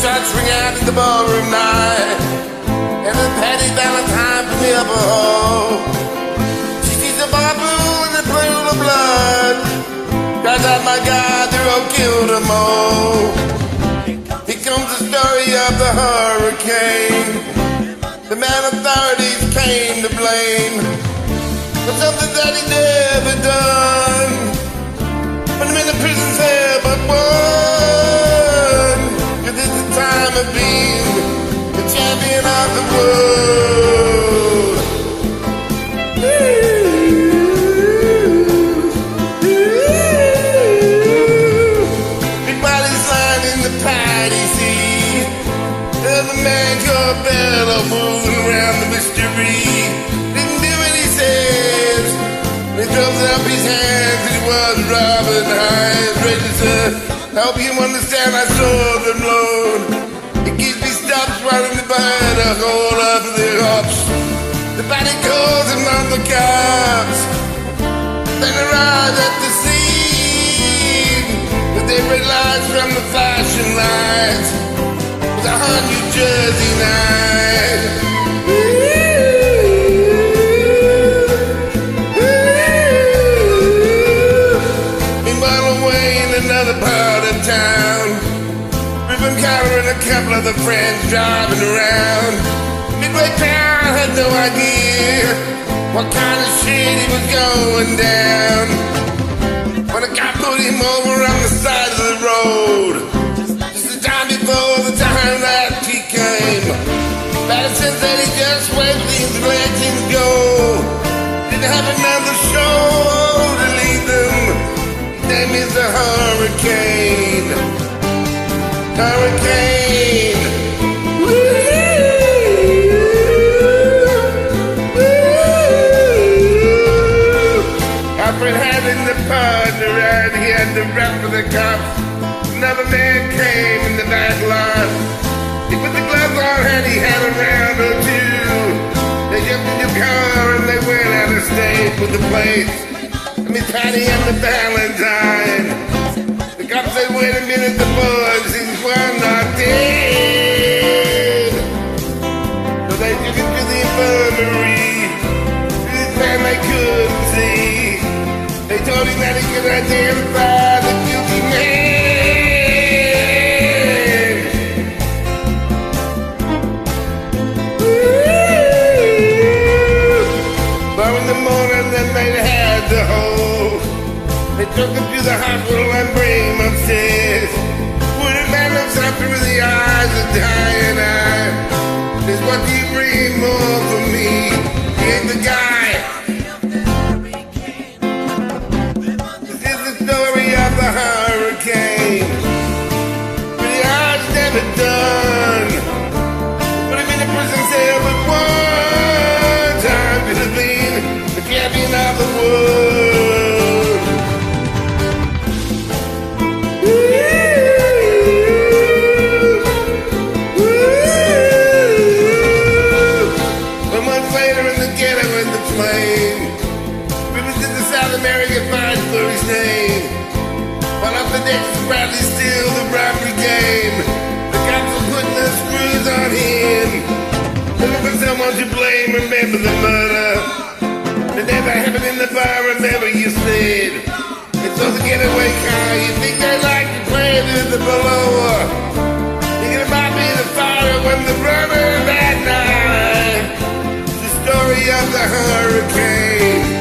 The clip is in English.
shots ring out in the ballroom night, and then Patty Valentine from the upper hall. She sees a bubble in a pool of blood, cries out, my God, they're all killed them all. Here comes the story of the hurricane. The man authorities came to blame for something that he never done. Put him in a prison cell but one, 'cause it's the time of being the champion of the world. Big bodies lying in the patty sea. There's a man called Bella moving around the mystery. Didn't do what he says. He throws up his hands and he was Robin Hines. Ready to help you understand I saw them load. It gives me stops running the bed, a hold up the hops. The body calls him on the cops. Then arrive at the scene with their red lights from the flashing lights. It was a hot New Jersey night. Another part of town, Ribbon Counter and a couple of the friends driving around. Midway town had no idea what kind of shit he was going down, when a guy put him over on the side of the road, just the time before the time that he came. Madison said he just went these legs and go. Didn't have another show to lead them. Name is a hurricane. Hurricane. Alfred having the partner and he had the rap for the cops. Another man came in the back lot. He put the gloves on and he had a round or two. They jumped in the car and they went out of state with the plates. Miss Patty and the Valentine. The cops said, wait a minute, the boys, he's one not dead. So they took him to the infirmary. This man they couldn't see. They told him that he could identify the guilty man. But in the morning, then they had the whole. They took him to the hospital and bring him upstairs. Put a man upside through the eyes of dying eye. Says, what do you bring more for me? He ain't the guy. This is the story of the hurricane. But the odds never done. Put him in a prison cell with one time to have been the champion of the world. American fight for his name. While up the next is Bradley still the robbery game. The cops are putting the screws on him. Looking for someone to blame. Remember the murder that never happened in the bar. Remember you said it's all the getaway car. You think they like to play with the blower. Thinking it might be the fire when the runner that night. The story of the hurricane.